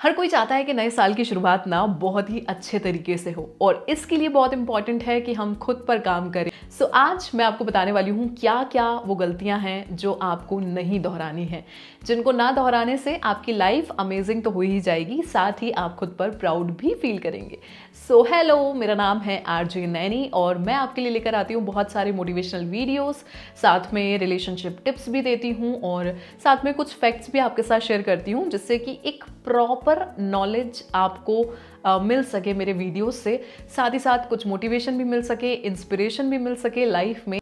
हर कोई चाहता है कि नए साल की शुरुआत ना बहुत ही अच्छे तरीके से हो और इसके लिए बहुत इंपॉर्टेंट है कि हम खुद पर काम करें। आज मैं आपको बताने वाली हूँ क्या क्या वो गलतियाँ हैं जो आपको नहीं दोहरानी है, जिनको ना दोहराने से आपकी लाइफ अमेजिंग तो हो ही जाएगी, साथ ही आप खुद पर प्राउड भी फील करेंगे। हेलो, मेरा नाम है आरजे नैनी और मैं आपके लिए लेकर आती हूँ बहुत सारे मोटिवेशनल वीडियोस, साथ में रिलेशनशिप टिप्स भी देती हूँ और साथ में कुछ फैक्ट्स भी आपके साथ शेयर करती हूँ, जिससे कि एक प्रॉपर नॉलेज आपको मिल सके मेरे वीडियोस से। साथ ही साथ कुछ मोटिवेशन भी मिल सके, इंस्पिरेशन भी मिल सके लाइफ में।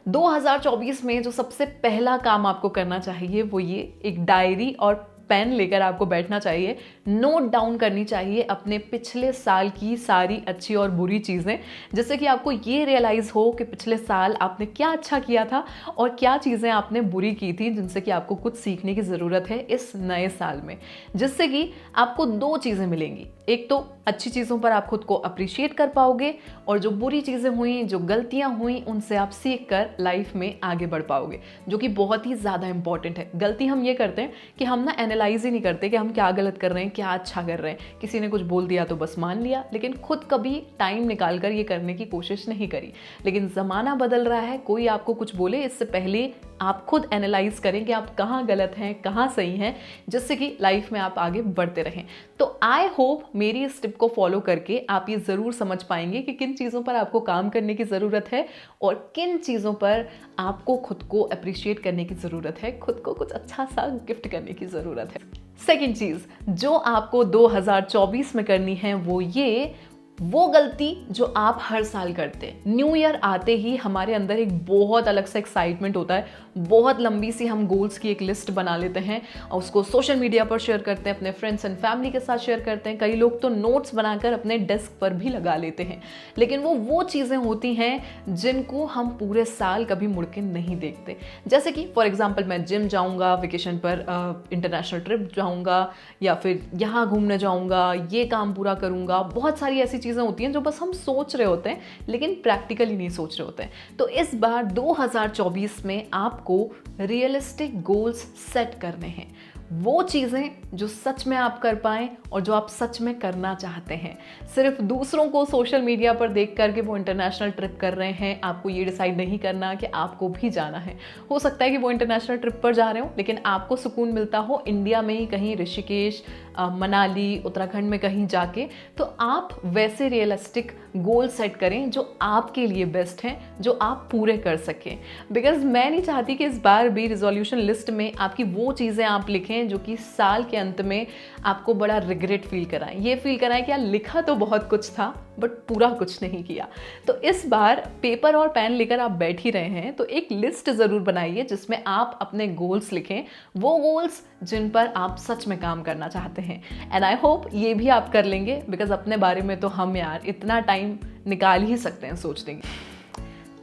2024 में जो सबसे पहला काम आपको करना चाहिए वो ये, एक डायरी और पेन लेकर आपको बैठना चाहिए, नोट डाउन करनी चाहिए अपने पिछले साल की सारी अच्छी और बुरी चीज़ें, जिससे कि आपको ये रियलाइज़ हो कि पिछले साल आपने क्या अच्छा किया था और क्या चीज़ें आपने बुरी की थी, जिनसे कि आपको कुछ सीखने की ज़रूरत है इस नए साल में। जिससे कि आपको दो चीज़ें मिलेंगी, एक तो अच्छी चीज़ों पर आप खुद को अप्रिशिएट कर पाओगे और जो बुरी चीज़ें हुई, जो गलतियाँ हुई, उनसे आप सीख कर लाइफ में आगे बढ़ पाओगे, जो कि बहुत ही ज़्यादा इंपॉर्टेंट है। गलती हम ये करते हैं कि हम ना एनालाइज ही नहीं करते कि हम क्या गलत कर रहे हैं, क्या अच्छा कर रहे हैं। किसी ने कुछ बोल दिया तो बस मान लिया, लेकिन खुद कभी टाइम निकाल कर ये करने की कोशिश नहीं करी। लेकिन ज़माना बदल रहा है, कोई आपको कुछ बोले इससे पहले आप खुद एनालाइज करें कि आप कहाँ गलत हैं, कहाँ सही हैं, जिससे कि लाइफ में आप आगे बढ़ते रहें। तो आई होप मेरी इस टिप को फॉलो करके आप ये ज़रूर समझ पाएंगे कि किन चीज़ों पर आपको काम करने की ज़रूरत है और किन चीज़ों पर आपको खुद को अप्रिशिएट करने की ज़रूरत है, खुद को कुछ अच्छा सा गिफ्ट करने की ज़रूरत है। सेकेंड चीज़ जो आपको 2024 में करनी है वो ये, वो गलती जो आप हर साल करते हैं। न्यू ईयर आते ही हमारे अंदर एक बहुत अलग सा एक्साइटमेंट होता है, बहुत लंबी सी हम गोल्स की एक लिस्ट बना लेते हैं और उसको सोशल मीडिया पर शेयर करते हैं, अपने फ्रेंड्स एंड फैमिली के साथ शेयर करते हैं। कई लोग तो नोट्स बनाकर अपने डेस्क पर भी लगा लेते हैं, लेकिन वो चीज़ें होती हैं जिनको हम पूरे साल कभी मुड़ के नहीं देखते। जैसे कि फॉर एग्जाम्पल मैं जिम जाऊँगा, वेकेशन पर इंटरनेशनल ट्रिप जाऊँगा, या फिर यहाँ घूमने जाऊँगा, ये काम पूरा करूँगा। बहुत सारी ऐसी चीज़ें होती हैं जो बस हम सोच रहे होते हैं लेकिन प्रैक्टिकली नहीं सोच रहे होते हैं। तो इस बार 2024 में आपको रियलिस्टिक गोल्स सेट करने हैं, वो चीज़ें जो सच में आप कर पाएं और जो आप सच में करना चाहते हैं। सिर्फ दूसरों को सोशल मीडिया पर देख करके वो इंटरनेशनल ट्रिप कर रहे हैं, आपको ये डिसाइड नहीं करना कि आपको भी जाना है। हो सकता है कि वो इंटरनेशनल ट्रिप पर जा रहे हो लेकिन आपको सुकून मिलता हो इंडिया में ही कहीं, ऋषिकेश, मनाली, उत्तराखंड में कहीं जाके। तो आप वैसे रियलिस्टिक गोल सेट करें जो आपके लिए बेस्ट हैं, जो आप पूरे कर सकें। बिकॉज मैं नहीं चाहती कि इस बार भी रिजोल्यूशन लिस्ट में आपकी वो चीज़ें आप लिखें जो कि साल के अंत में आपको बड़ा रिग्रेट फील कराएं, ये फील कराएं कि यार लिखा तो बहुत कुछ था बट पूरा कुछ नहीं किया। तो इस बार पेपर और पेन लेकर आप बैठ ही रहे हैं तो एक लिस्ट ज़रूर बनाइए जिसमें आप अपने गोल्स लिखें, वो गोल्स जिन पर आप सच में काम करना चाहते हैं। एंड आई होप ये भी आप कर लेंगे, बिकॉज अपने बारे में तो हम यार इतना टाइम निकाल ही सकते हैं सोचने की।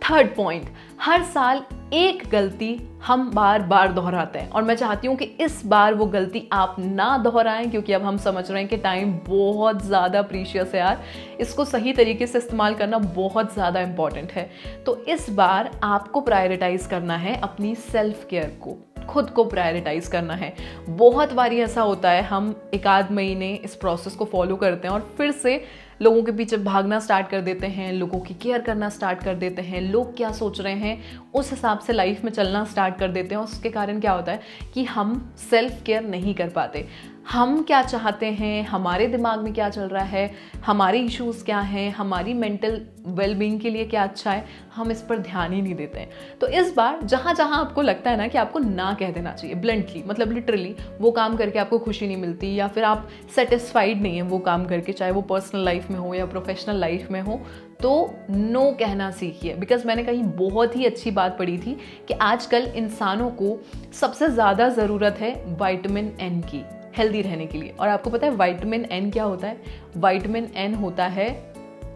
थर्ड पॉइंट, हर साल एक गलती हम बार बार दोहराते हैं और मैं चाहती हूँ कि इस बार वो गलती आप ना दोहराएं, क्योंकि अब हम समझ रहे हैं कि टाइम बहुत ज़्यादा प्रीशियस है यार, इसको सही तरीके से इस्तेमाल करना बहुत ज़्यादा इंपॉर्टेंट है। तो इस बार आपको प्रायोरिटाइज करना है अपनी सेल्फ केयर को, खुद को प्रायोरिटाइज करना है। बहुत बारी ऐसा होता है हम एक आध महीने इस प्रोसेस को फॉलो करते हैं और फिर से लोगों के पीछे भागना स्टार्ट कर देते हैं, लोगों की केयर करना स्टार्ट कर देते हैं, लोग क्या सोच रहे हैं उस हिसाब से लाइफ में चलना स्टार्ट कर देते हैं। उसके कारण क्या होता है कि हम सेल्फ केयर नहीं कर पाते। हम क्या चाहते हैं, हमारे दिमाग में क्या चल रहा है, हमारे इश्यूज़ क्या हैं, हमारी मेंटल वेलबींग के लिए क्या अच्छा है, हम इस पर ध्यान ही नहीं देते हैं। तो इस बार जहाँ जहाँ आपको लगता है ना कि आपको ना कह देना चाहिए ब्लंटली, मतलब लिटरली वो काम करके आपको खुशी नहीं मिलती या फिर आप सेटिस्फाइड नहीं है वो काम करके, चाहे वो पर्सनल लाइफ में हो या प्रोफेशनल लाइफ में हो, तो नो कहना सीखिए। बिकॉज मैंने कहीं बहुत ही अच्छी बात पढ़ी थी कि आजकल इंसानों को सबसे ज़्यादा ज़रूरत है विटामिन एन की, हेल्दी रहने के लिए। और आपको पता है विटामिन एन क्या होता है? विटामिन एन होता है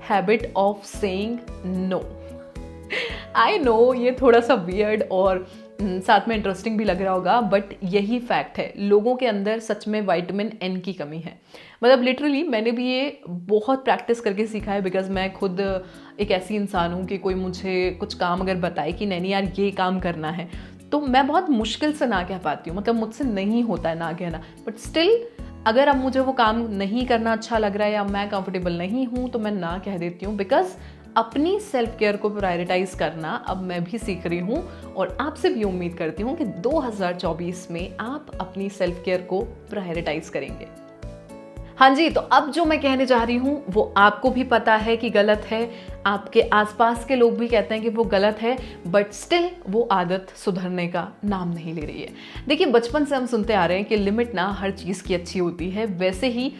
habit of saying no. I know ये थोड़ा सा वियर्ड और साथ में इंटरेस्टिंग भी लग रहा होगा, बट यही फैक्ट है, लोगों के अंदर सच में विटामिन एन की कमी है। मतलब लिटरली मैंने भी ये बहुत प्रैक्टिस करके सीखा है, बिकॉज मैं खुद एक ऐसी इंसान हूँ कि कोई मुझे कुछ काम अगर बताए कि नहीं यार ये काम करना है, तो मैं बहुत मुश्किल से ना कह पाती हूँ, मतलब मुझसे नहीं होता है ना कहना, बट स्टिल अगर अब मुझे वो काम नहीं करना अच्छा लग रहा है या मैं कंफर्टेबल नहीं हूँ तो मैं ना कह देती हूँ, बिकॉज अपनी सेल्फ केयर को प्रायोरिटाइज करना अब मैं भी सीख रही हूँ और आपसे भी उम्मीद करती हूँ कि 2024 में आप अपनी सेल्फ केयर को प्रायोरिटाइज करेंगे। हाँ जी, तो अब जो मैं कहने जा रही हूँ वो आपको भी पता है कि गलत है, आपके आसपास के लोग भी कहते हैं कि वो गलत है, बट स्टिल वो आदत सुधरने का नाम नहीं ले रही है। देखिए, बचपन से हम सुनते आ रहे हैं कि लिमिट ना हर चीज़ की अच्छी होती है, वैसे ही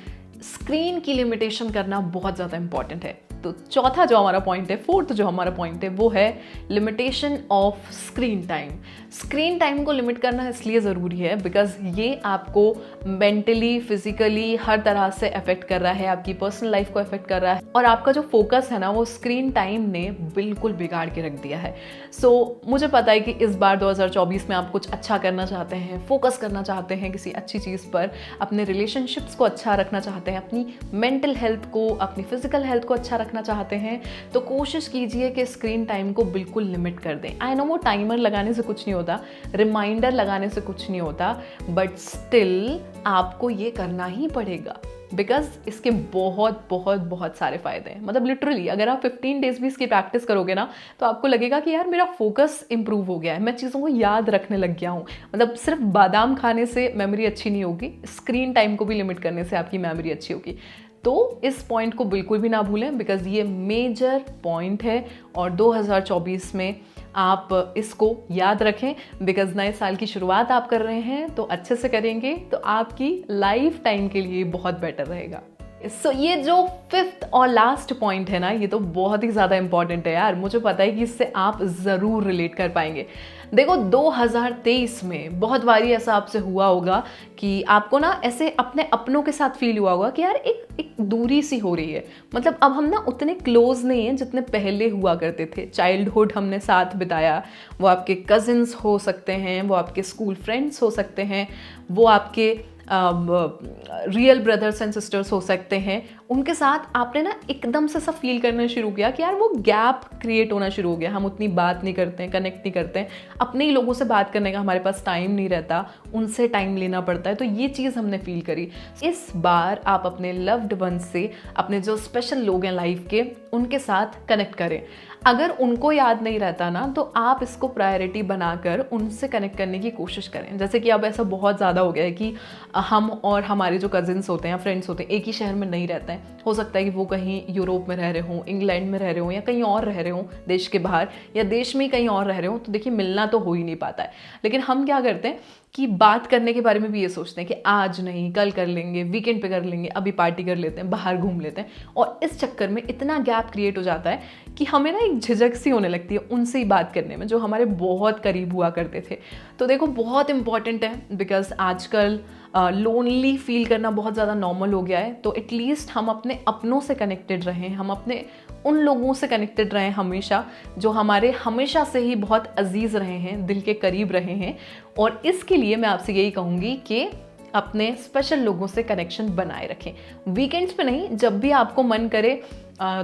स्क्रीन की लिमिटेशन करना बहुत ज़्यादा इंपॉर्टेंट है। तो चौथा जो हमारा पॉइंट है, फोर्थ जो हमारा पॉइंट है, वो है limitation of screen time. Screen time को लिमिट करना इसलिए ज़रूरी है बिकॉज ये आपको मेंटली, फिजिकली हर तरह से अफेक्ट कर रहा है, आपकी पर्सनल लाइफ को अफेक्ट कर रहा है और आपका जो फोकस है ना वो स्क्रीन टाइम ने बिल्कुल बिगाड़ के रख दिया है। सो मुझे पता है कि इस बार 2024 में आप कुछ अच्छा करना चाहते हैं, फोकस करना चाहते हैं किसी अच्छी चीज़ पर, अपने रिलेशनशिप्स को अच्छा रखना चाहते हैं, अपनी मेंटल हेल्थ को, अपनी फिजिकल हेल्थ को अच्छा रखना चाहते हैं, तो कोशिश कीजिए कि स्क्रीन टाइम को बिल्कुल लिमिट कर दें। आई नो वो टाइमर लगाने से कुछ नहीं होता, रिमाइंडर लगाने से कुछ नहीं होता, बट स्टिल आपको ये करना ही पड़ेगा बिकॉज इसके बहुत बहुत बहुत सारे फायदे हैं। मतलब लिटरली अगर आप 15 डेज भी इसकी प्रैक्टिस करोगे ना तो आपको लगेगा कि यार मेरा फोकस इंप्रूव हो गया है, मैं चीज़ों को याद रखने लग गया हूँ। मतलब सिर्फ बादाम खाने से मेमोरी अच्छी नहीं होगी, स्क्रीन टाइम को भी लिमिट करने से आपकी मेमोरी अच्छी होगी। तो इस पॉइंट को बिल्कुल भी ना भूलें बिकॉज ये मेजर पॉइंट है और 2024 में आप इसको याद रखें बिकॉज नए साल की शुरुआत आप कर रहे हैं तो अच्छे से करेंगे तो आपकी लाइफ टाइम के लिए बहुत बेटर रहेगा। सो ये जो फिफ्थ और लास्ट पॉइंट है ना, ये तो बहुत ही ज़्यादा इंपॉर्टेंट है यार। मुझे पता है कि इससे आप ज़रूर रिलेट कर पाएंगे। देखो 2023 में बहुत बारी ऐसा आपसे हुआ होगा कि आपको ना ऐसे अपने अपनों के साथ फील हुआ होगा कि यार एक दूरी सी हो रही है। मतलब अब हम ना उतने क्लोज नहीं हैं जितने पहले हुआ करते थे। चाइल्डहुड हमने साथ बिताया, वो आपके कजिन्स हो सकते हैं, वो आपके स्कूल फ्रेंड्स हो सकते हैं, वो आपके रियल ब्रदर्स एंड सिस्टर्स हो सकते हैं। उनके साथ आपने ना एकदम से सब फील करना शुरू किया कि यार वो गैप क्रिएट होना शुरू हो गया, हम उतनी बात नहीं करते हैं, कनेक्ट नहीं करते हैं, अपने ही लोगों से बात करने का हमारे पास टाइम नहीं रहता, उनसे टाइम लेना पड़ता है। तो ये चीज़ हमने फील करी। इस बार आप अपने लव्ड वन से, अपने जो स्पेशल लोग हैं लाइफ के, उनके साथ कनेक्ट करें। अगर उनको याद नहीं रहता ना तो आप इसको प्रायोरिटी बनाकर उनसे कनेक्ट करने की कोशिश करें। जैसे कि अब ऐसा बहुत ज़्यादा हो गया है कि हम और हमारे जो कजिन्स होते हैं या फ्रेंड्स होते हैं एक ही शहर में नहीं रहते हैं। हो सकता है कि वो कहीं यूरोप में रह रहे हों, इंग्लैंड में रह रहे हों या कहीं और रह रहे हों देश के बाहर, या देश में कहीं और रह रहे हों। तो देखिए मिलना तो हो ही नहीं पाता है, लेकिन हम क्या करते हैं कि बात करने के बारे में भी ये सोचते हैं कि आज नहीं कल कर लेंगे, वीकेंड पे कर लेंगे, अभी पार्टी कर लेते हैं, बाहर घूम लेते हैं। और इस चक्कर में इतना गैप क्रिएट हो जाता है कि हमें ना एक झिझक सी होने लगती है उनसे ही बात करने में जो हमारे बहुत करीब हुआ करते थे। तो देखो बहुत इंपॉर्टेंट है बिकॉज आजकल लोनली फील करना बहुत ज़्यादा नॉर्मल हो गया है। तो एटलीस्ट हम अपने अपनों से कनेक्टेड रहें, हम अपने उन लोगों से कनेक्टेड रहें हमेशा जो हमारे हमेशा से ही बहुत अजीज़ रहे हैं, दिल के करीब रहे हैं। और इसके लिए मैं आपसे यही कहूँगी कि अपने स्पेशल लोगों से कनेक्शन बनाए रखें। वीकेंड्स पे नहीं, जब भी आपको मन करे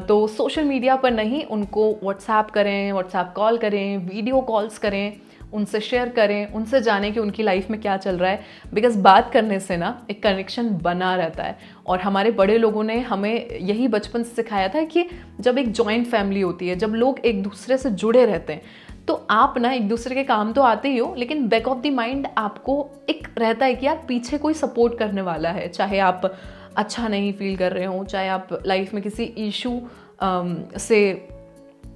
तो सोशल मीडिया पर नहीं, उनको व्हाट्सएप करें, व्हाट्सएप कॉल करें, वीडियो कॉल्स करें, उनसे शेयर करें, उनसे जानें कि उनकी लाइफ में क्या चल रहा है। बिकॉज बात करने से ना एक कनेक्शन बना रहता है। और हमारे बड़े लोगों ने हमें यही बचपन से सिखाया था कि जब एक जॉइंट फैमिली होती है, जब लोग एक दूसरे से जुड़े रहते हैं, तो आप ना एक दूसरे के काम तो आते ही हो, लेकिन बैक ऑफ द माइंड आपको एक रहता है कि यार पीछे कोई सपोर्ट करने वाला है। चाहे आप अच्छा नहीं फील कर रहे हो, चाहे आप लाइफ में किसी इशू से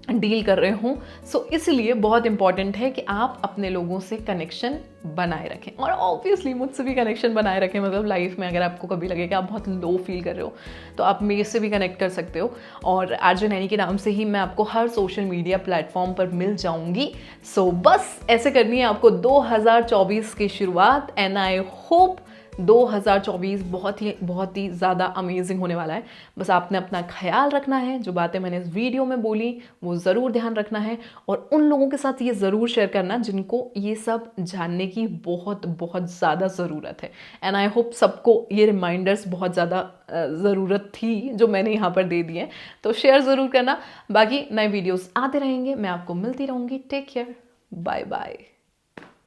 डील कर रहे हो। सो इसलिए बहुत इंपॉर्टेंट है कि आप अपने लोगों से कनेक्शन बनाए रखें और ऑब्वियसली मुझसे भी कनेक्शन बनाए रखें। मतलब लाइफ में अगर आपको कभी लगे कि आप बहुत लो फील कर रहे हो तो आप मेरे से भी कनेक्ट कर सकते हो। और आरजे नैनी के नाम से ही मैं आपको हर सोशल मीडिया प्लेटफॉर्म पर मिल जाऊंगी। सो बस ऐसे करनी है आपको 2024 की शुरुआत। एंड आई होप 2024 बहुत ही ज़्यादा अमेजिंग होने वाला है। बस आपने अपना ख्याल रखना है, जो बातें मैंने इस वीडियो में बोली वो ज़रूर ध्यान रखना है और उन लोगों के साथ ये ज़रूर शेयर करना जिनको ये सब जानने की बहुत बहुत ज़्यादा ज़रूरत है। एंड आई होप सबको ये रिमाइंडर्स बहुत ज़्यादा ज़रूरत थी जो मैंने यहाँ पर दे दिए। तो शेयर ज़रूर करना। बाकी नए वीडियोज़ आते रहेंगे, मैं आपको मिलती रहूँगी। Take care, bye bye.